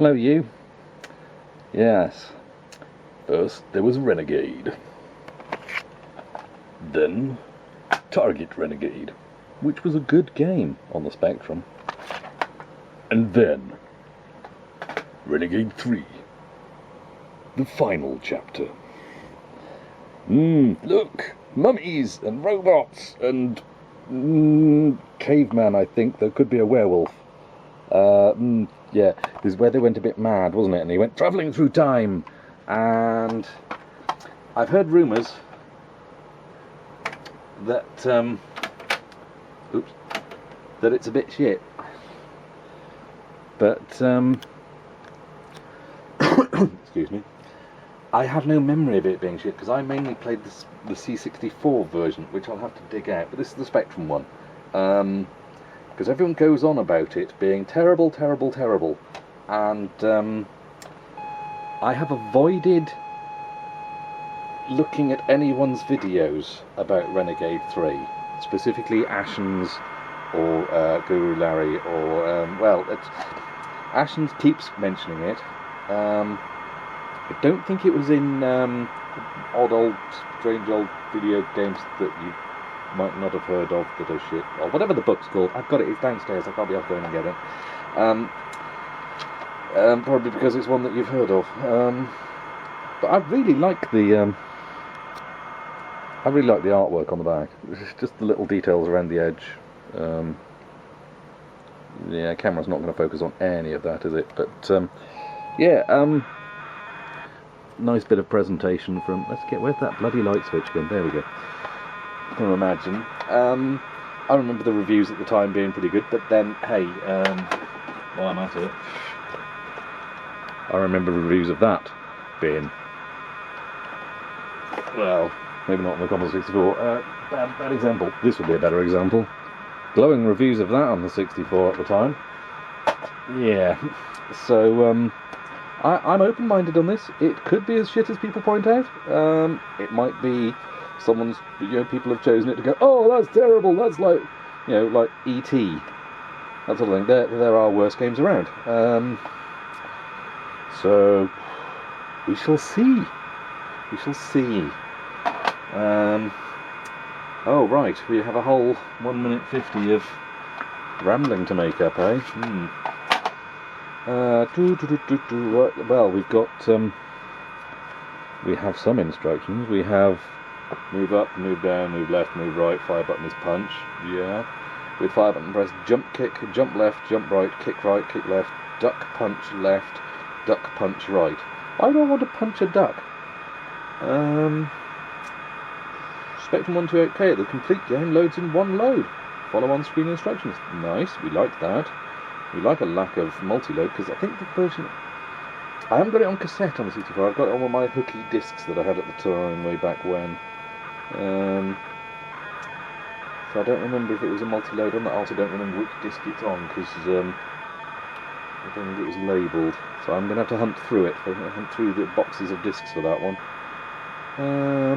Hello, you. Yes. First, there was Renegade. Then, Target Renegade, which was a good game on the Spectrum. And then, Renegade 3. The final chapter. Look! Mummies and robots and caveman, I think. There could be a werewolf. Yeah, this is where they went a bit mad, wasn't it? And he went travelling through time. And I've heard rumours that that it's a bit shit. But excuse me. I have no memory of it being shit because I mainly played the C64 version, which I'll have to dig out. But this is the Spectrum one. Because everyone goes on about it being terrible, terrible, terrible, and I have avoided looking at anyone's videos about Renegade 3, specifically Ashen's or Guru Larry, or Ashen's keeps mentioning it. I don't think it was in strange old video games that you might not have heard of that are shit, or whatever the book's called. I've got it, it's downstairs, I can't be off going and get it. Probably because it's one that you've heard of. But I really like the artwork on the back. It's just the little details around the edge. Yeah, camera's not going to focus on any of that, is it? But nice bit of presentation from. Where's that bloody light switch gone? There we go. I can imagine. I remember the reviews at the time being pretty good, but then, hey, while I'm at it, I remember reviews of that being, well, maybe not on the Commodore 64. Bad example. This would be a better example. Glowing reviews of that on the 64 at the time. Yeah. So, I'm open-minded on this. It could be as shit as people point out. It might be someone's, people have chosen it to go, oh, that's terrible, that's like, like E.T., that sort of thing. There are worse games around. So, we shall see. We shall see. Oh, right, we have a whole 1 minute 50 of rambling to make up, eh? Well, we've got, we have some instructions. We have move up, move down, move left, move right, fire button is punch, yeah. With fire button press jump kick, jump left, jump right, kick left, duck punch left, duck punch right. Why do I want to punch a duck? Spectrum 128K, the complete game loads in one load. Follow on screen instructions. Nice, we like that. We like a lack of multi-load, because I think the version... I haven't got it on cassette on the 64, I've got it on one of my hooky discs that I had at the time, way back when. So I don't remember if it was a multi-load on that. I also don't remember which disc it's on, because I don't think it was labelled. So I'm going to have to hunt through it, hunt through the boxes of discs for that one.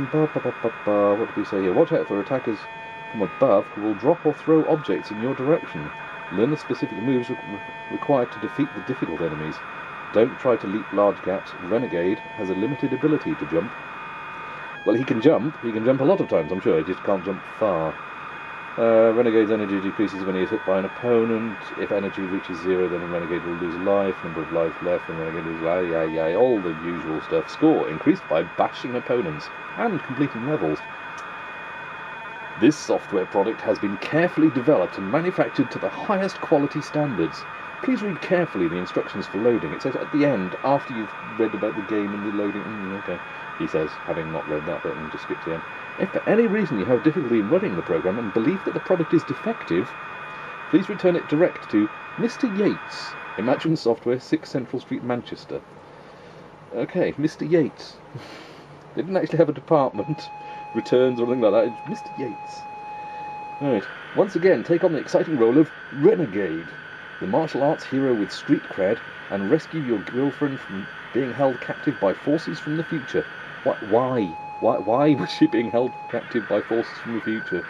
What did we say here? Watch out for attackers from above who will drop or throw objects in your direction. Learn the specific moves required to defeat the difficult enemies. Don't try to leap large gaps. Renegade has a limited ability to jump. Well, he can jump a lot of times, I'm sure, he just can't jump far. Renegade's energy decreases when he is hit by an opponent. If energy reaches 0, then Renegade will lose life. Number of lives left, and Renegade loses life. All the usual stuff. Score increased by bashing opponents and completing levels. This software product has been carefully developed and manufactured to the highest quality standards. Please read carefully the instructions for loading. It says at the end, after you've read about the game and the loading, okay, he says, having not read that bit and just skipped to the end. If for any reason you have difficulty in running the program and believe that the product is defective, please return it direct to Mr. Yates, Imagine Software, 6 Central Street, Manchester. Okay, Mr. Yates. They didn't actually have a department, returns or anything like that. It's Mr. Yates. Right. Once again, take on the exciting role of Renegade, the martial arts hero with street cred, and rescue your girlfriend from being held captive by forces from the future. Why? Why was she being held captive by forces from the future?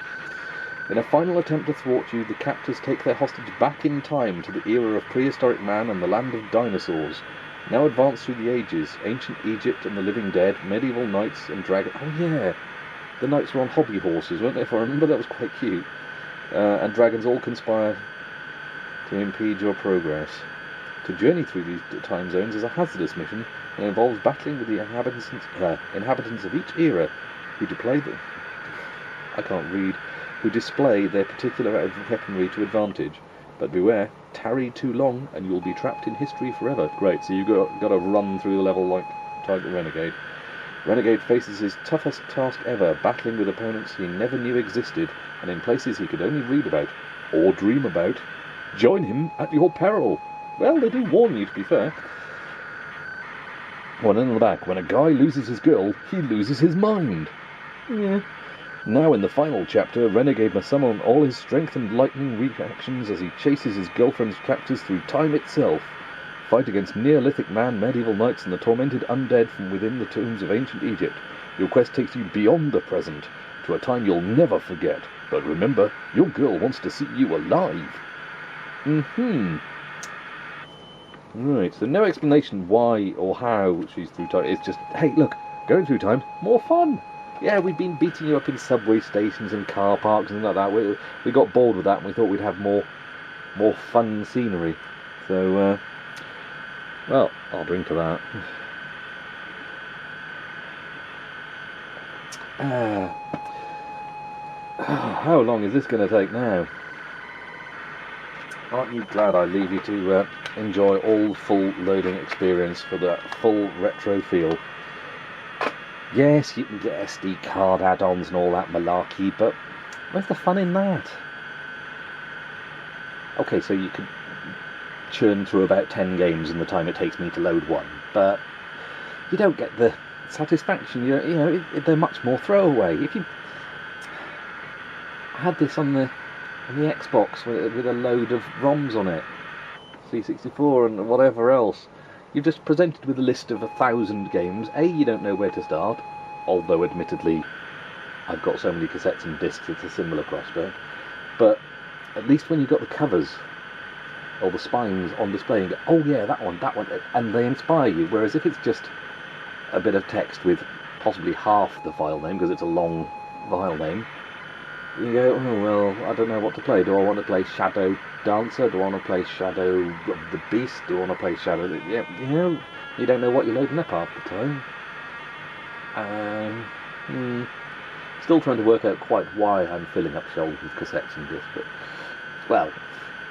In a final attempt to thwart you, the captors take their hostage back in time to the era of prehistoric man and the land of dinosaurs. Now advanced through the ages, ancient Egypt and the living dead, medieval knights and dragons. Oh yeah, the knights were on hobby horses, weren't they? If I remember, that was quite cute. And dragons all conspire to impede your progress. To journey through these time zones is a hazardous mission and involves battling with the inhabitants of each era who display their particular weaponry to advantage. But beware, tarry too long and you'll be trapped in history forever. Great, so you've got to run through the level like Target Renegade. Renegade faces his toughest task ever, battling with opponents he never knew existed, and in places he could only read about, or dream about. Join him at your peril. Well, they do warn you, to be fair. One in the back, when a guy loses his girl, he loses his mind. Yeah. Now in the final chapter, Renegade must summon all his strength and lightning reactions as he chases his girlfriend's captors through time itself. Fight against Neolithic man, medieval knights, and the tormented undead from within the tombs of ancient Egypt. Your quest takes you beyond the present, to a time you'll never forget. But remember, your girl wants to see you alive. Right, so no explanation why or how she's through time. It's just, hey, look, going through time, more fun. Yeah, we've been beating you up in subway stations and car parks and things like that. We got bored with that and we thought we'd have more fun scenery. So, well, I'll drink to that. How long is this going to take now? Aren't you glad I leave you to enjoy all full loading experience for that full retro feel? Yes, you can get SD card add-ons and all that malarkey, but where's the fun in that? Okay, so you could churn through about 10 games in the time it takes me to load one, but you don't get the satisfaction. You know, they're much more throwaway. If you had this on the Xbox with a load of ROMs on it, C64 and whatever else, you're just presented with a list of 1,000 games. You don't know where to start, although admittedly I've got so many cassettes and discs it's a similar prospect, but at least when you've got the covers or the spines on display and go, oh yeah, that one, and they inspire you, whereas if it's just a bit of text with possibly half the file name, because it's a long file name, you go, oh well, I don't know what to play. Do I want to play Shadow Dancer? Do I want to play Shadow of the Beast? Do I want to play Shadow... Yeah, you don't know what you're loading up half the time. Still trying to work out quite why I'm filling up shelves with cassettes and discs, but, well,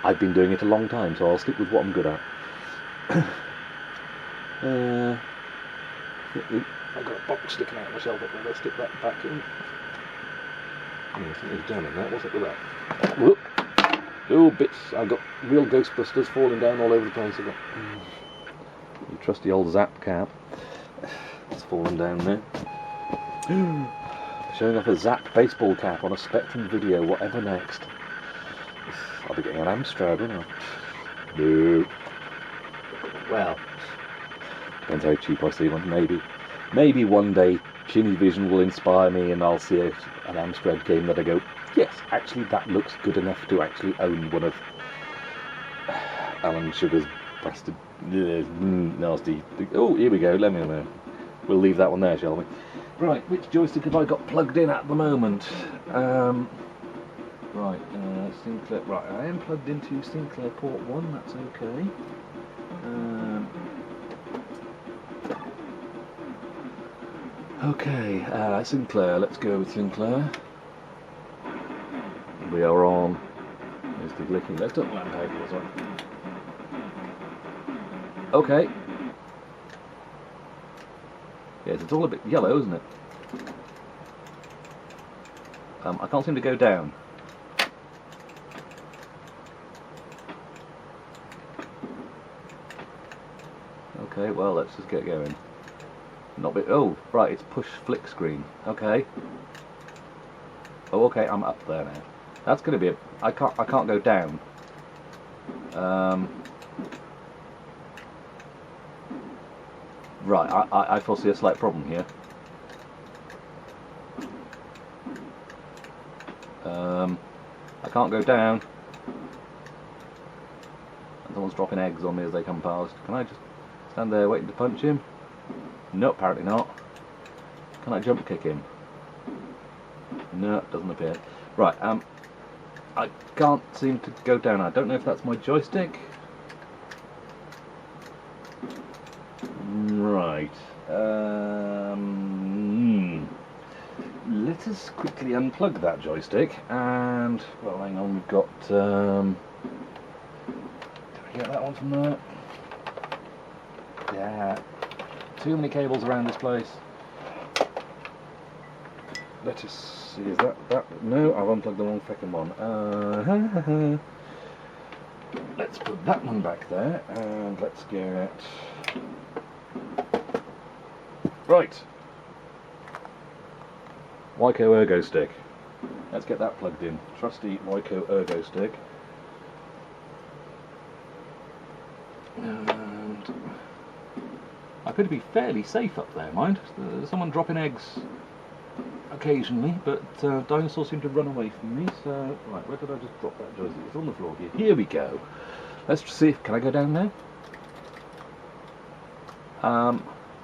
I've been doing it a long time, so I'll stick with what I'm good at. I've got a box sticking out of my shelf up there. Let's stick that back in. Something's down in that. What's up with that? Whoop! Oh, bits. I've got real Ghostbusters falling down all over the place. I've got the trusty old Zap cap. It's fallen down there. Showing off a Zap baseball cap on a Spectrum video. Whatever next? I'll be getting an Amstrad, won't I? No. Well, depends how cheap I see one. Maybe one day Chinny Vision will inspire me and I'll see an Amstrad game that I go, yes, actually that looks good enough to actually own one of Alan Sugar's bastard nasty. Oh, here we go. We'll leave that one there, shall we? Right, which joystick have I got plugged in at the moment? Right, Sinclair. Right, I am plugged into Sinclair port 1. That's okay. Okay, Sinclair, let's go with Sinclair. We are on. There's the glicking. Let's turn the lamp out as well. Okay. Yes, it's all a bit yellow, isn't it? I can't seem to go down. Okay, well, let's just get going. Not bit. Oh, right, it's push flick screen. Okay. Oh, okay, I'm up there now. That's going to be I can't go down. Right, I foresee a slight problem here. can't go down. And someone's dropping eggs on me as they come past. Can I just stand there waiting to punch him? No, apparently not. Can I jump kick him? No, it doesn't appear. Right, I can't seem to go down. I don't know if that's my joystick. Right. Let us quickly unplug that joystick and, well, hang on, we've got, did I get that one from there? Yeah, too many cables around this place. Let us see, is that, no, I've unplugged the wrong fucking one. Let's put that one back there, and let's get, right. Wico Ergostick. Let's get that plugged in. Trusty Wico Ergostick. And I appear to be fairly safe up there, mind. There's someone dropping eggs occasionally, but dinosaurs seem to run away from me, so... Right, where did I just drop that joystick? It's on the floor here. Here we go. Let's see if... Can I go down there? I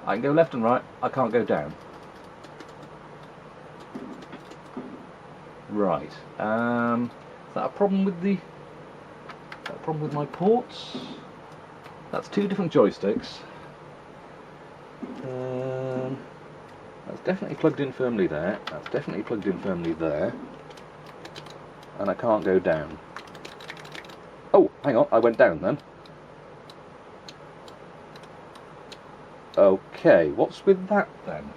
can go left and right. I can't go down. Right. Is that a problem with the... Is that a problem with my ports? That's two different joysticks. That's definitely plugged in firmly there. That's definitely plugged in firmly there. And I can't go down. Oh, hang on, I went down then. Okay, what's with that then?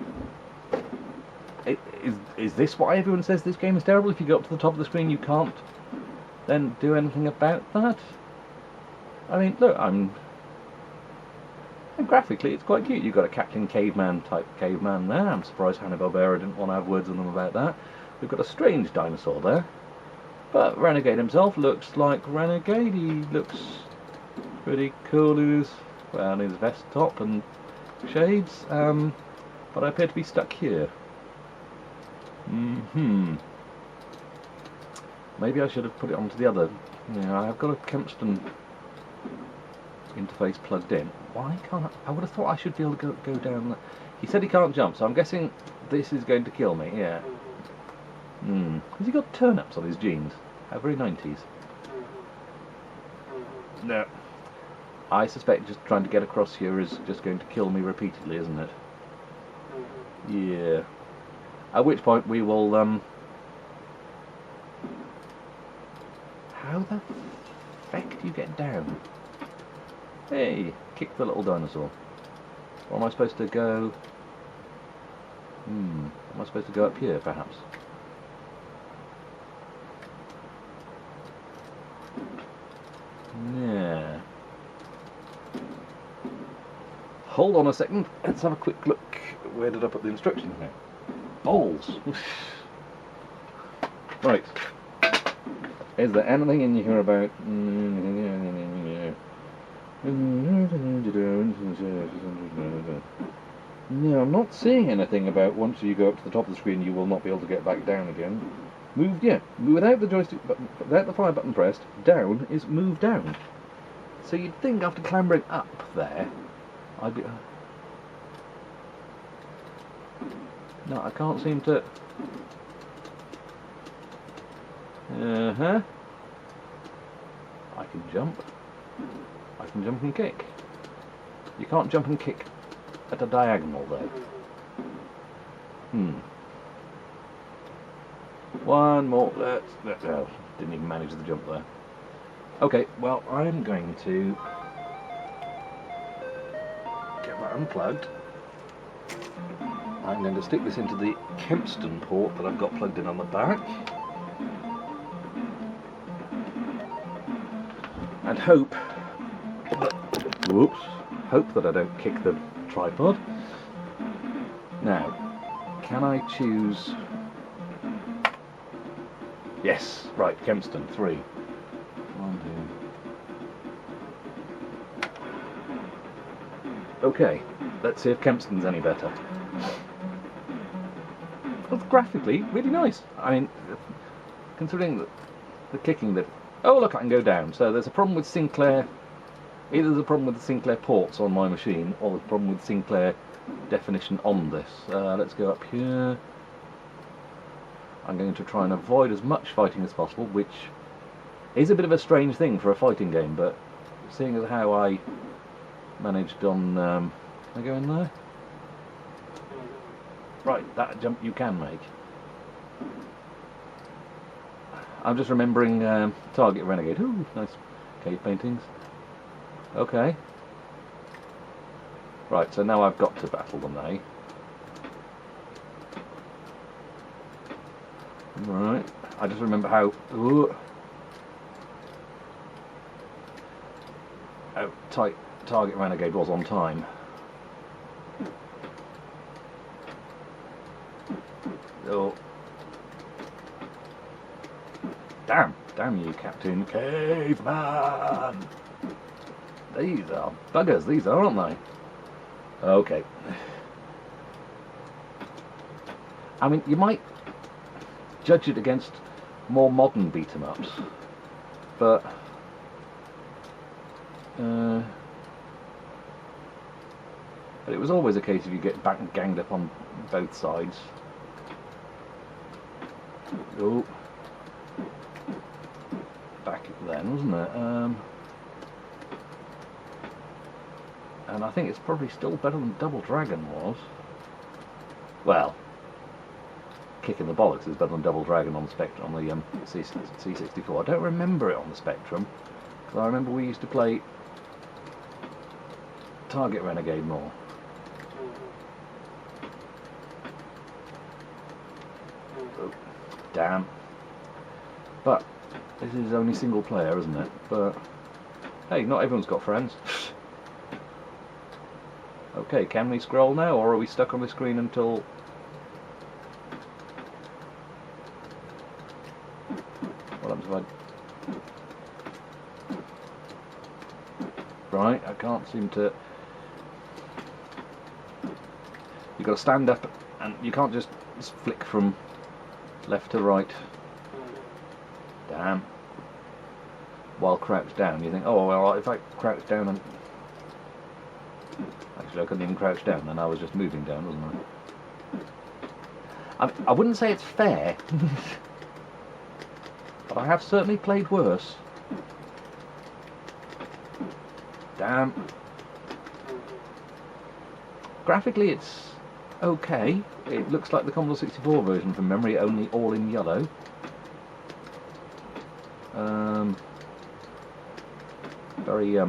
Is this why everyone says this game is terrible? If you go up to the top of the screen you can't then do anything about that? I mean, look, and graphically it's quite cute. You've got a Captain Caveman type caveman there. I'm surprised Hanna-Barbera didn't want to have words with them about that. We've got a strange dinosaur there. But Renegade himself looks like Renegade. He looks pretty cool in his, well, in his vest top and shades. But I appear to be stuck here. Maybe I should have put it onto the other. Yeah, I've got a Kempston interface plugged in. Why can't I would have thought I should be able to go down there. He said he can't jump, so I'm guessing this is going to kill me, yeah. Has he got turnips on his jeans? How very 90s. No. I suspect just trying to get across here is just going to kill me repeatedly, isn't it? Yeah. At which point we will, how the feck do you get down? Hey, kick the little dinosaur. Or am I supposed to go... Am I supposed to go up here, perhaps? Yeah. Hold on a second, let's have a quick look. Where did I put the instructions now? Balls! Right. Is there anything in here about... No, I'm not seeing anything about once you go up to the top of the screen you will not be able to get back down again. Move, yeah, without the joystick button, without the fire button pressed, down is move down. So you'd think after clambering up there, I'd be... No, I can't seem to... I can jump. I can jump and kick. You can't jump and kick at a diagonal there. One more. Oh, didn't even manage the jump there. Okay, well, I'm going to get that unplugged. I'm going to stick this into the Kempston port that I've got plugged in on the back. And hope that I don't kick the tripod. Now, can I choose... Yes, right, Kempston, 3. 1, 2. Okay, let's see if Kempston's any better. Well, graphically, really nice. I mean, considering that the kicking that... Oh look, I can go down. So there's a problem with Sinclair. Either there's a problem with the Sinclair ports on my machine, or there's a problem with Sinclair definition on this. Let's go up here. I'm going to try and avoid as much fighting as possible, which is a bit of a strange thing for a fighting game, but seeing as how I managed on... can I go in there? Right, that jump you can make. I'm just remembering Target Renegade. Ooh, nice cave paintings. Okay. Right, so now I've got to battle them, eh? Right, I just remember how... Ooh, how tight Target Renegade was on time. Oh. Damn you, Captain Caveman! These are buggers, these are, aren't they? Okay. I mean, you might judge it against more modern beat-em-ups, but it was always a case of you get back and ganged up on both sides. Oh. Back then, wasn't it? And I think it's probably still better than Double Dragon was. Well, kicking the bollocks is better than Double Dragon on the Spectrum, on the C64. I don't remember it on the Spectrum, because I remember we used to play Target Renegade more. Oh, damn. But this is only single player, isn't it? But hey, not everyone's got friends. Okay, can we scroll now, or are we stuck on the screen until... What happens if I... Right, I can't seem to... You've got to stand up, and you can't just flick from left to right. Damn. While crouched down, you think, oh well, if I crouch down and... Actually, I couldn't even crouch down, and I was just moving down, wasn't I? I wouldn't say it's fair, but I have certainly played worse. Damn. Graphically, it's okay. It looks like the Commodore 64 version from memory, only all in yellow. Very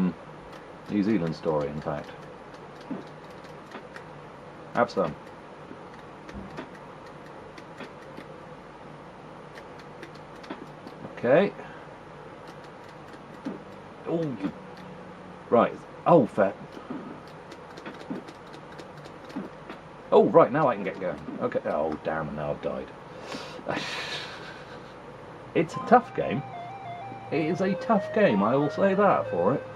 New Zealand story, in fact. Have some. Okay. Oh, right. Oh, fair. Oh, right. Now I can get going. Okay. Oh, damn! Now I've died. It's a tough game. It is a tough game. I will say that for it.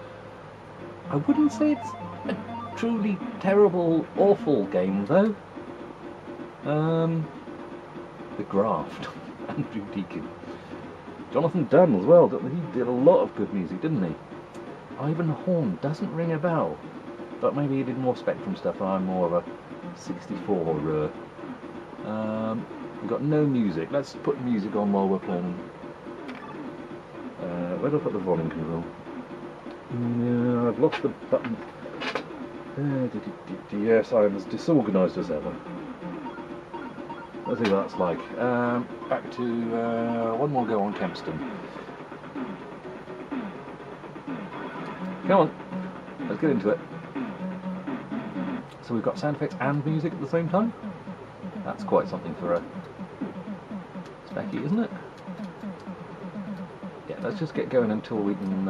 I wouldn't say it's a truly terrible, awful game, though. The Graft, Andrew Deacon, Jonathan Dunn as well. He did a lot of good music, didn't he? Ivan Horn doesn't ring a bell, but maybe he did more Spectrum stuff, and I'm more of a 64. We've got no music. Let's put music on while we're playing. Where do I put the volume control? No, I've lost the button. Yes, I'm as disorganised as ever. Let's see what that's like. Back to one more go on Kempston. Come on, let's get into it. So we've got sound effects and music at the same time. That's quite something for a specky, isn't it? Yeah, let's just get going until we can...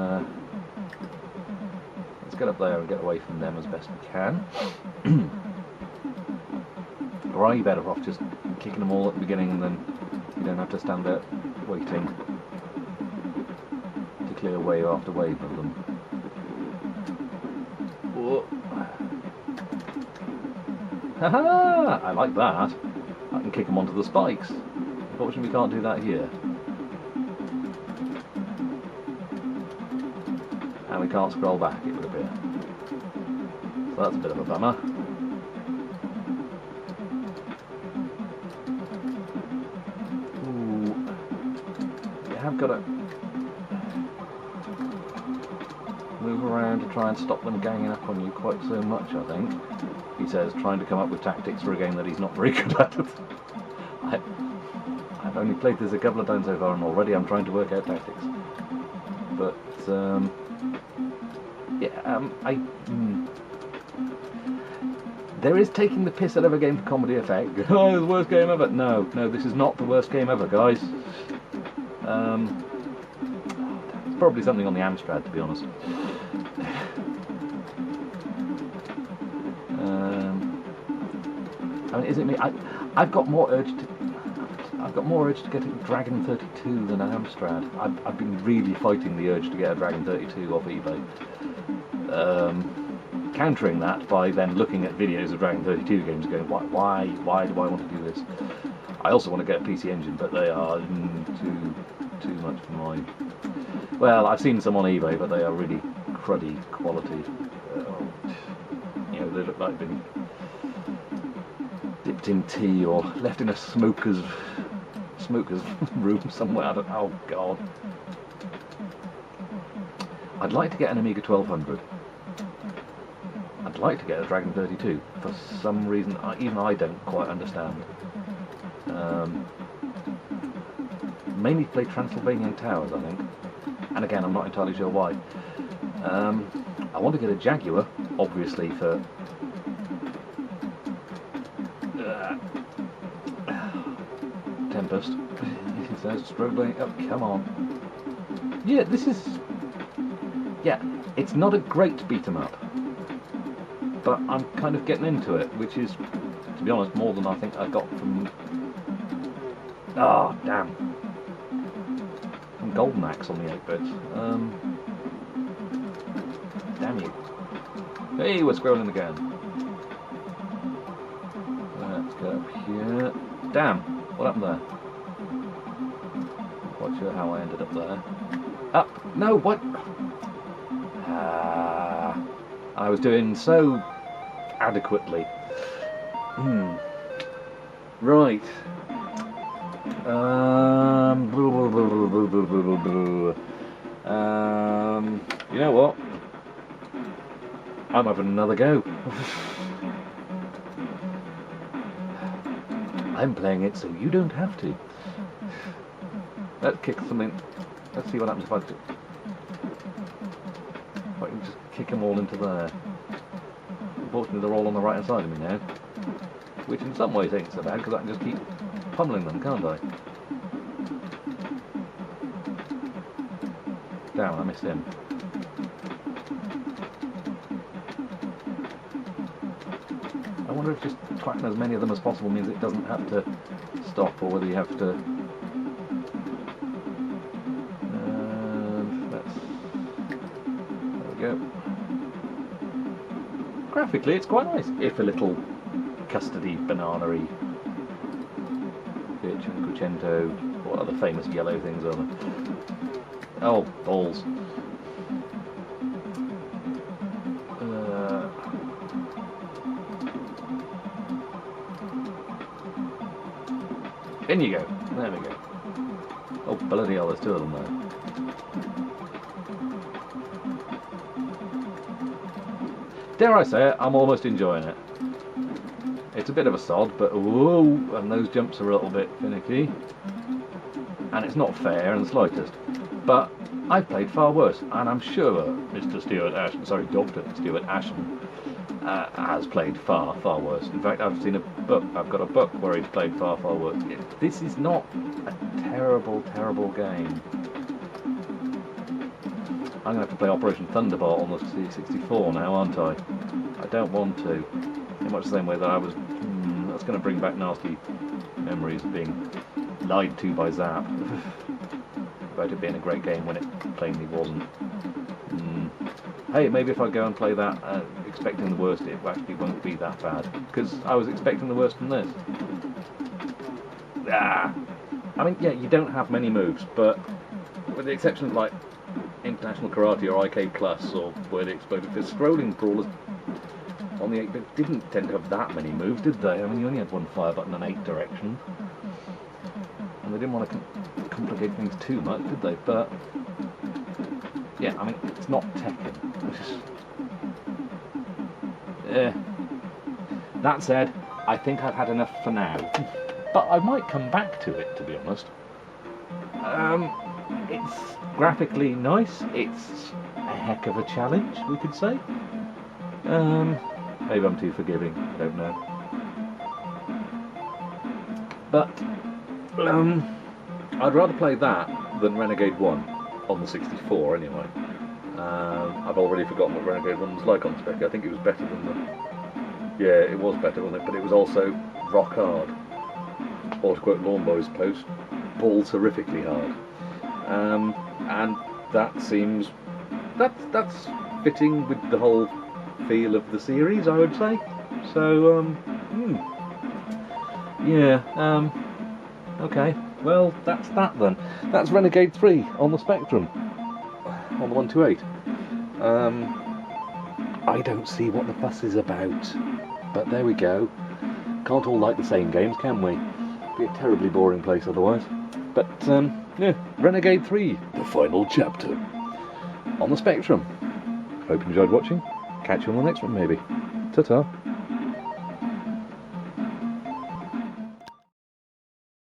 let's get up there and get away from them as best we can. Or are you better off just kicking them all at the beginning, and then you don't have to stand there waiting to clear wave after wave of them. Whoa. Haha! I like that. I can kick them onto the spikes. Unfortunately, we can't do that here. and we can't scroll back, it would appear. So that's a bit of a bummer. Ooh. You have got to move around to try and stop them ganging up on you quite so much, I think. He says, trying to come up with tactics for a game that he's not very good at. I've only played this a couple of times so far, and already I'm trying to work out tactics. But, yeah, there is taking the piss out of a game for comedy effect. Oh, the worst game ever. No, this is not the worst game ever, guys. It's probably something on the Amstrad, to be honest. I mean, is it me? I've got more urge to get a Dragon 32 than an Amstrad. I've been really fighting the urge to get a Dragon 32 off eBay. Countering that by then looking at videos of Dragon 32 games and going, why do I want to do this? I also want to get a PC Engine, but they are too much for my... Well, I've seen some on eBay, but they are really cruddy quality. You know, they look like they've been dipped in tea or left in a smoker's room somewhere. I don't know. Oh God. I'd like to get an Amiga 1200. I'd like to get a Dragon 32 for some reason even I don't quite understand. Mainly play Transylvanian Towers, I think, and again I'm not entirely sure why. I want to get a Jaguar, obviously, for Tempest. He says, struggling. Oh, come on. Yeah, this is... Yeah, it's not a great beat-em-up, but I'm kind of getting into it, which is, to be honest, more than I think I got from... Oh, damn. From Golden Axe on the 8-bits. Damn you. Hey, we're scrolling again. Let's go up here. Damn, what happened there? Not quite sure how I ended up there. Up! No, what? I was doing so adequately. Right. You know what? I'm having another go. I'm playing it so you don't have to. Let's kick something. Let's see what happens if I can just kick them all into there. Unfortunately, they're all on the right hand side of me now, which in some ways ain't so bad because I can just keep pummeling them, can't I? Damn, I missed him. I wonder if just cracking as many of them as possible means it doesn't have to stop, or whether you have to... There we go. Graphically, it's quite nice, if a little custody, banana-y, bitch and crescendo. What other famous yellow things are there? Oh, balls. In you go. There we go. Oh, bloody hell, there's two of them there. Dare I say it, I'm almost enjoying it. It's a bit of a sod, but whoa, and those jumps are a little bit finicky. And it's not fair in the slightest. But I've played far worse, and I'm sure Mr. Stuart Ashton, sorry, Dr. Stuart Ashton, has played far, far worse. In fact, I've seen a book, I've got a book where he's played far, far worse. This is not a terrible, terrible game. I'm going to have to play Operation Thunderbolt on the C64 now, aren't I? I don't want to. In much the same way that I was... that's going to bring back nasty memories of being lied to by Zap. About it being a great game when it plainly wasn't. Hey, maybe if I go and play that expecting the worst, it actually won't be that bad. Because I was expecting the worst from this. I mean, yeah, you don't have many moves, but with the exception of, like, International Karate or Arcade Plus or where they exploded. The scrolling brawlers on the 8-bit didn't tend to have that many moves, did they? I mean, you only had one fire button and 8 direction. And they didn't want to complicate things too much, did they? But, yeah, I mean, it's not Tekken. That said, I think I've had enough for now. But I might come back to it, to be honest. It's graphically nice. It's a heck of a challenge, we could say. Maybe I'm too forgiving, I don't know. But, I'd rather play that than Renegade 1 on the 64 anyway. I've already forgotten what Renegade 1 was like on Spec. I think it was better than the... Yeah, it was better, wasn't it? But it was also rock hard. Or to quote Lawnboy's post, ball terrifically hard. And that seems... That's fitting with the whole feel of the series, I would say. So, okay. Well, that's that then. That's Renegade 3 on the Spectrum. On the 128. I don't see what the fuss is about. But there we go. Can't all like the same games, can we? Be a terribly boring place otherwise. But, yeah, Renegade 3, the final chapter. On the Spectrum. Hope you enjoyed watching. Catch you on the next one, maybe. Ta-ta.